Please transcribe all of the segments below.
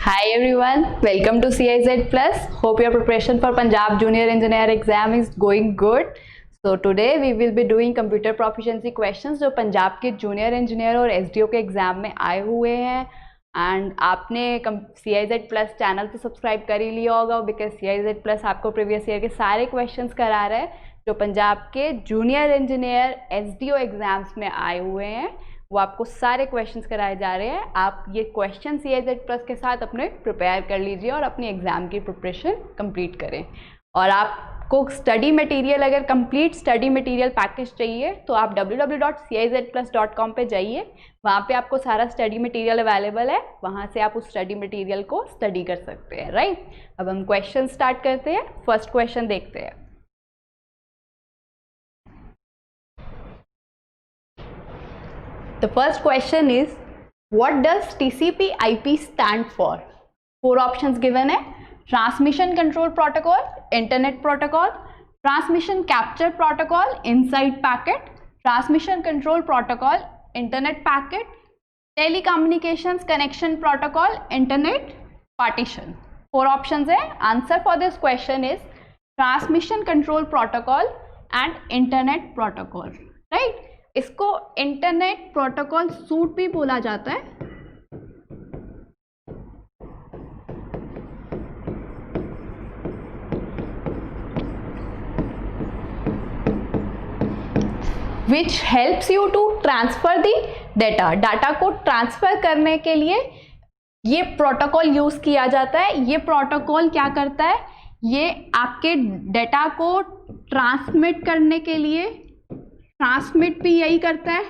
Hi everyone, welcome to CIZ Plus. Hope your preparation for Punjab Junior Engineer exam is going good. So today we will be doing computer proficiency questions जो पंजाब के junior engineer और SDO के exam में आए हुए हैं. And आपने CIZ Plus channel तो सब्सक्राइब कर ही लिया होगा बिकॉज CIZ Plus आपको प्रीवियस ईयर के सारे क्वेश्चंस करा रहे हैं जो पंजाब के जूनियर इंजीनियर एसडीओ एग्जाम्स में आए हुए हैं. वो आपको सारे क्वेश्चंस कराए जा रहे हैं. आप ये क्वेश्चन CIZ Plus के साथ अपने प्रिपेयर कर लीजिए और अपनी एग्ज़ाम की प्रिपरेशन कंप्लीट करें. और आपको स्टडी मटेरियल, अगर कंप्लीट स्टडी मटेरियल पैकेज चाहिए तो आप www.cizplus.com पे जाइए. वहाँ पे आपको सारा स्टडी मटेरियल अवेलेबल है. वहाँ से आप उस स्टडी मटेरियल को स्टडी कर सकते हैं. राइट, अब हम क्वेश्चन स्टार्ट करते हैं. फर्स्ट क्वेश्चन देखते हैं. The first question is, what does TCP/IP stand for? 4 options given है. Transmission Control Protocol, Internet Protocol, Transmission Capture Protocol, Inside Packet, Transmission Control Protocol, Internet Packet, Telecommunications Connection Protocol, Internet Partition. 4 options है. Answer for this question is Transmission Control Protocol and Internet Protocol. Right? इसको internet protocol suite भी बोला जाता है. Which helps you to transfer the data. Data को transfer करने के लिए ये प्रोटोकॉल यूज किया जाता है. ये प्रोटोकॉल क्या करता है? ये आपके डेटा को ट्रांसमिट करने के लिए, ट्रांसमिट भी यही करता है,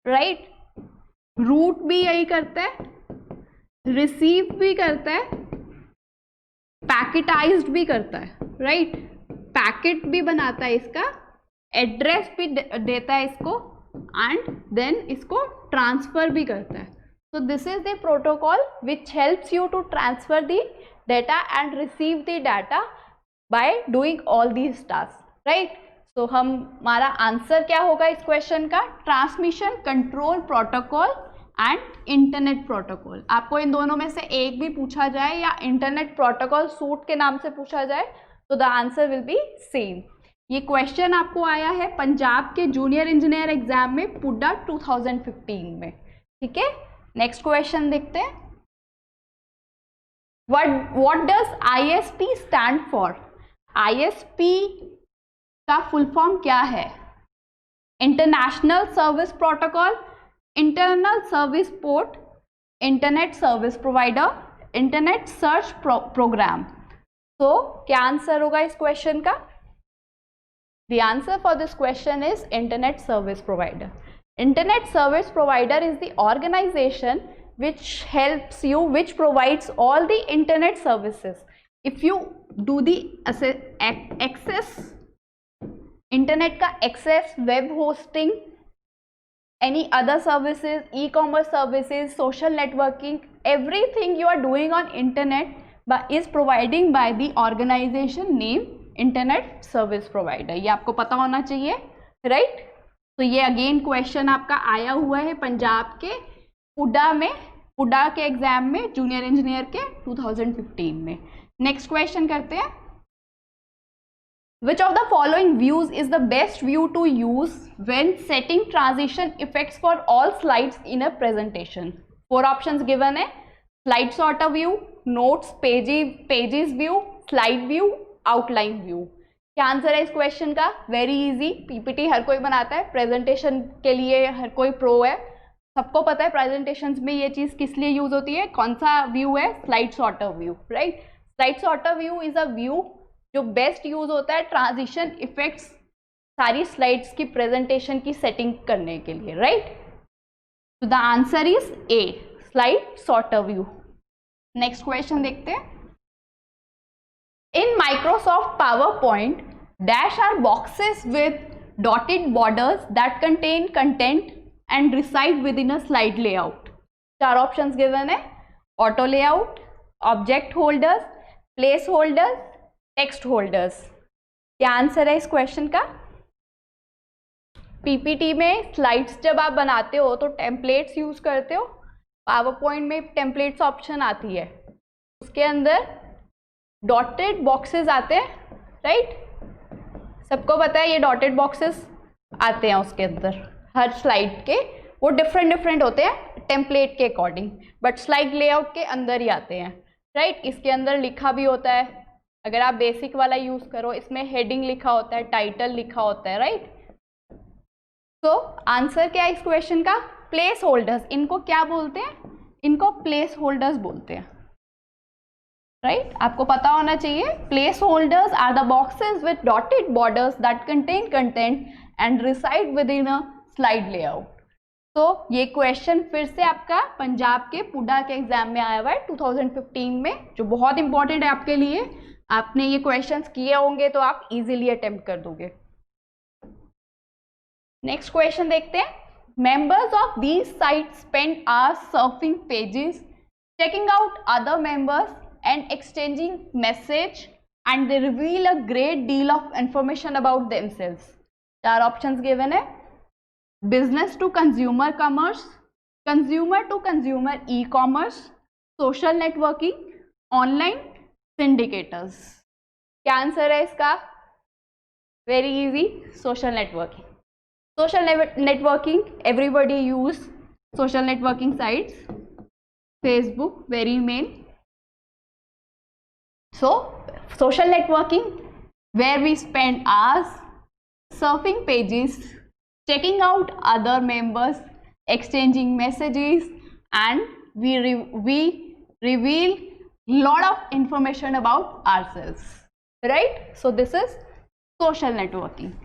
राइट, रूट भी यही करता है, रिसीव भी करता है, पैकेटाइज्ड भी करता है, राइट. पैकेट भी बनाता है, इसका एड्रेस भी देता है इसको, एंड देन इसको ट्रांसफर भी करता है. So this is the protocol which helps you to transfer the data and receive the data by doing all these task, right. तो हमारा आंसर क्या होगा इस क्वेश्चन का? Transmission control protocol and internet protocol. आपको इन दोनों में से एक भी पूछा जाए या इंटरनेट प्रोटोकॉल सूट के नाम से पूछा जाए तो the answer will be same. ये क्वेश्चन आपको आया है पंजाब के जूनियर इंजीनियर एग्जाम में पुडा 2015 में. ठीक है, नेक्स्ट क्वेश्चन देखते हैं. What does ISP stand for? ISP का फुल फॉर्म क्या है? International service protocol, internal service port, internet service provider, internet search program. तो क्या आंसर होगा इस क्वेश्चन का? The answer for this question is internet service provider. Internet service provider is the organization which helps you, which provides all the internet services. If you do the access, internet का access, web hosting, any other services, e-commerce services, social networking, everything you are doing on internet is providing by the organisation name internet service provider. ये आपको पता होना चाहिए, right. तो ये again question आपका आया हुआ है पंजाब के पुडा में, पुडा के एग्जाम में, जूनियर इंजीनियर के 2015 में. नेक्स्ट क्वेश्चन करते हैं. Which of the following views is the best view to use when setting transition effects for all slides in a presentation? 4 options given है. Slide sorter view, notes, pages view, slide view, outline view. क्या answer है इस question का? Very easy. PPT हर कोई बनाता है, presentation के लिए हर कोई प्रो है. सबको पता है प्रेजेंटेशन में ये चीज़ किस लिए यूज होती है. कौन सा व्यू है? Slide sorter view, right. Slide sorter view is a view जो बेस्ट यूज होता है ट्रांजिशन इफेक्ट्स सारी स्लाइड्स की प्रेजेंटेशन की सेटिंग करने के लिए, राइट. तो the answer is A, slide sorter view. Next question देखते हैं. In Microsoft PowerPoint dash are boxes with dotted borders that contain content and reside within a slide layout. 4 options given है. Auto layout, object holders, place holders, text holders. क्या answer है इस question का? PPT में slides जब आप बनाते हो तो टेम्पलेट्स यूज करते हो पावर पॉइंट में टेम्पलेट्स ऑप्शन आती है, उसके अंदर डॉटेड बॉक्सेस आते हैं, राइट? सबको पता है ये डॉटेड बॉक्सेस आते हैं उसके अंदर हर स्लाइड के, वो डिफरेंट होते हैं टेम्पलेट के अकॉर्डिंग, बट स्लाइड लेआउट के अंदर ही आते हैं, राइट? इसके अंदर लिखा भी होता है, अगर आप बेसिक वाला यूज करो इसमें हेडिंग लिखा होता है, टाइटल लिखा होता है, राइट? तो आंसर क्या है इस क्वेश्चन का? Place holders. इनको क्या बोलते हैं? इनको प्लेस होल्डर्स बोलते हैं, राइट? आपको पता होना चाहिए। Placeholders are the boxes with dotted borders that contain content and reside within a slide layout. तो ये क्वेश्चन फिर से आपका पंजाब के पुडा के एग्जाम में आया हुआ है 2015 में, जो बहुत इंपॉर्टेंट है आपके लिए। आपने ये क्वेश्चंस किए होंगे तो आप इजीली अटेम्प्ट कर दोगे। नेक्स्ट क्वेश्चन देखते हैं। Members of these sites spend hours surfing pages, checking out other members and exchanging message, and they reveal a great deal of information about themselves. 4 options given है। Business to consumer commerce, consumer to consumer e-commerce, social networking, online syndicators। क्या answer है इसका? Very easy, social networking. Social networking, everybody use social networking sites, Facebook, very main. So social networking, where we spend hours surfing pages, checking out other members, exchanging messages, and we reveal lot of information about ourselves, right? So this is social networking.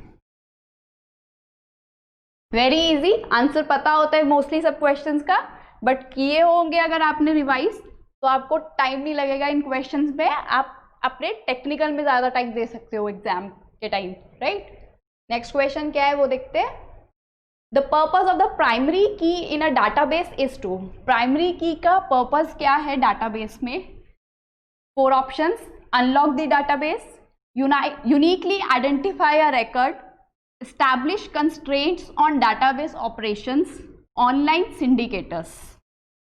Very easy, answer पता होता है mostly सब questions का, but किए होंगे अगर आपने revise तो आपको टाइम नहीं लगेगा इन क्वेश्चंस में, आप अपने टेक्निकल में ज़्यादा टाइम दे सकते हो एग्जाम के टाइम, राइट? नेक्स्ट क्वेश्चन क्या है वो देखते हैं। The purpose of the primary की इन अ डाटाबेस इज टू। प्राइमरी की का पर्पज क्या है डाटाबेस में? 4 options. Unlock the database, uniquely identify a record, establish constraints on database operations, online syndicators,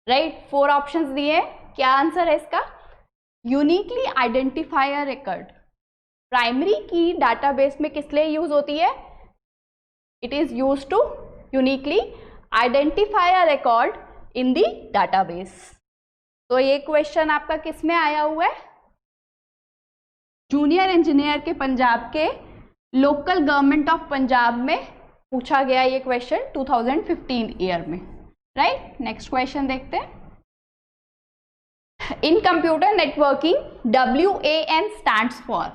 right? 4 options दिए, क्या आंसर है इसका? Uniquely identify a record. Primary key database में किस लिए यूज होती है? It is use to uniquely identify a record in the database. तो ये क्वेश्चन आपका किस में आया हुआ है? जूनियर इंजीनियर के पंजाब के लोकल गवर्नमेंट ऑफ पंजाब में पूछा गया ये क्वेश्चन 2015 ईयर में, राइट? नेक्स्ट क्वेश्चन देखते हैं। In computer networking WAN stands for.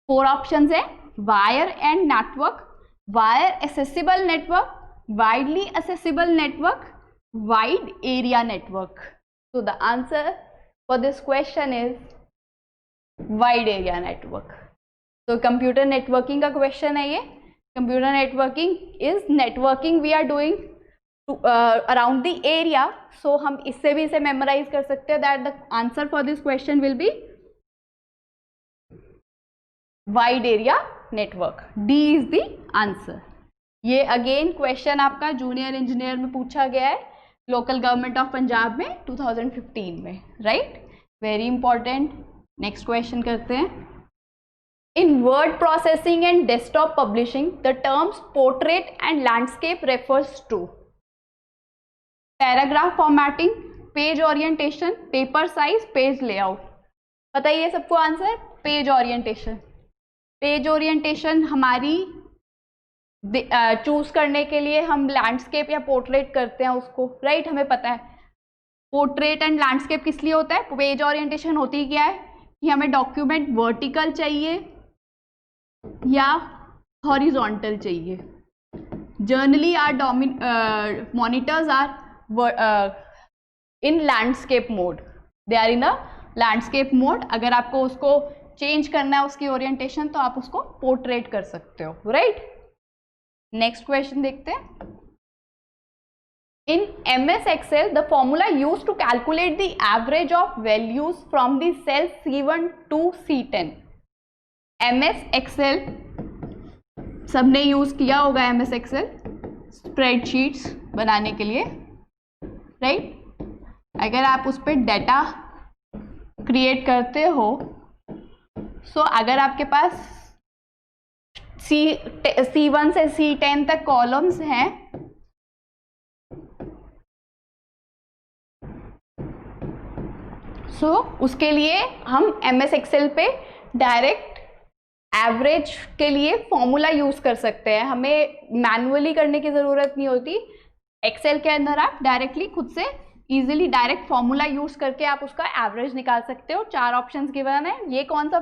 4 options है। Wire and network, wire accessible network, widely accessible network, wide area network. So the answer for this question is wide area network. तो computer networking का question है ये। Computer networking is networking we are doing around the area. So हम इससे भी इसे memorise कर सकते हैं that the answer for this question will be wide area network. D is the answer. ये अगेन क्वेश्चन आपका जूनियर इंजीनियर में पूछा गया है लोकल गवर्नमेंट ऑफ पंजाब में 2015 में, right? Very important. Next question करते हैं। In word processing and desktop publishing, the terms portrait and landscape refers to paragraph formatting, page orientation, paper size, page layout। बताइए सबको answer. Page orientation. Page orientation हमारी choose करने के लिए हम landscape या पोर्ट्रेट करते हैं उसको, राइट? हमें पता है पोर्ट्रेट एंड लैंडस्केप किस लिए होता है। पेज ओरिएंटेशन होती क्या है कि हमें डॉक्यूमेंट वर्टिकल चाहिए या हॉरिजॉन्टल चाहिए। Generally are monitors are in landscape mode, they are in a landscape mode. अगर आपको उसको चेंज करना है उसकी ओरिएंटेशन तो आप उसको पोर्ट्रेट कर सकते हो, राइट? नेक्स्ट क्वेश्चन देखते हैं। In MS Excel, the formula used to calculate the average of values from the cells C1 to C10। MS Excel सबने यूज किया होगा MS Excel स्प्रेडशीट्स बनाने के लिए, राइट? अगर आप उस पर डाटा क्रिएट करते हो, सो अगर आपके पास C1 से C10 तक कॉलम्स हैं, सो उसके लिए हम MS एक्सेल पे डायरेक्ट एवरेज के लिए फॉर्मूला यूज कर सकते हैं, हमें मैनुअली करने की ज़रूरत नहीं होती। एक्सेल के अंदर आप डायरेक्टली खुद से इजीली डायरेक्ट फॉर्मूला यूज करके आप उसका एवरेज निकाल सकते हो। 4 ऑप्शंस गिवन है, ये कौन सा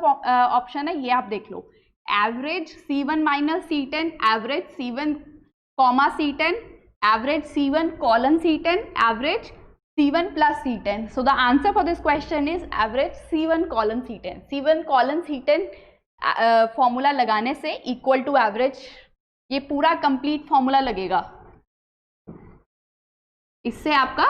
ऑप्शन है ये आप देख लो। Average C1 minus C10, average C1 comma C10, average C1 colon C10, average C1 plus C10. So the answer for this question is average C1 colon C10. C1 colon C10 formula लगाने से equal to average, ये पूरा complete formula लगेगा, इससे आपका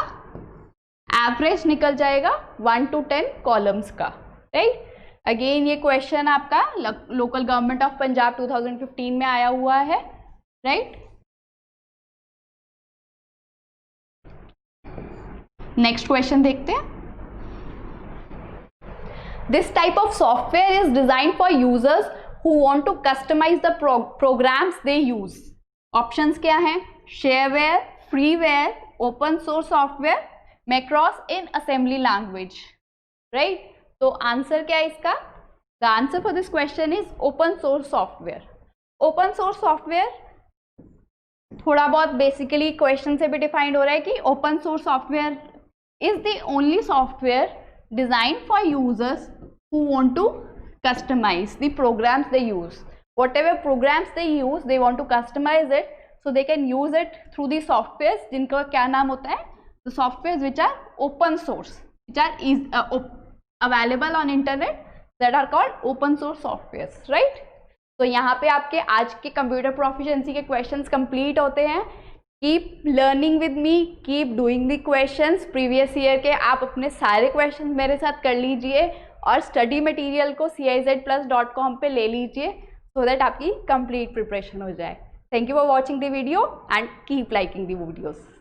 average निकल जाएगा 1 to 10 columns का, राइट। अगेन ये क्वेश्चन आपका लोकल गवर्नमेंट ऑफ पंजाब 2015 में आया हुआ है, राइट। नेक्स्ट क्वेश्चन देखते हैं। This type of software is design for users who want to customize the programs they use. Options क्या हैं? Shareware, freeware, open source software, macros in assembly language, right. तो answer क्या है इसका? The answer for this question is open source software. Open source software थोड़ा बहुत basically question से भी डिफाइंड हो रहा है कि open source software is the only software designed for users who want to customize the programs they use. Whatever programs they use, they want to customize it, so they can use it through the softwares जिनका क्या नाम होता है? The softwares which are open source, which are available on internet, that are called open source softwares, right? तो यहाँ पे आपके आज के कंप्यूटर प्रोफिशिएंसी के क्वेश्चंस कंप्लीट होते हैं। Keep learning with me, keep doing the questions. Previous year के आप अपने सारे क्वेश्चंस मेरे साथ कर लीजिए और स्टडी मटेरियल को CIZplus.com पे ले लीजिए, सो दैट आपकी कंप्लीट प्रिपरेशन हो जाए। Thank you for watching the video and keep liking the videos.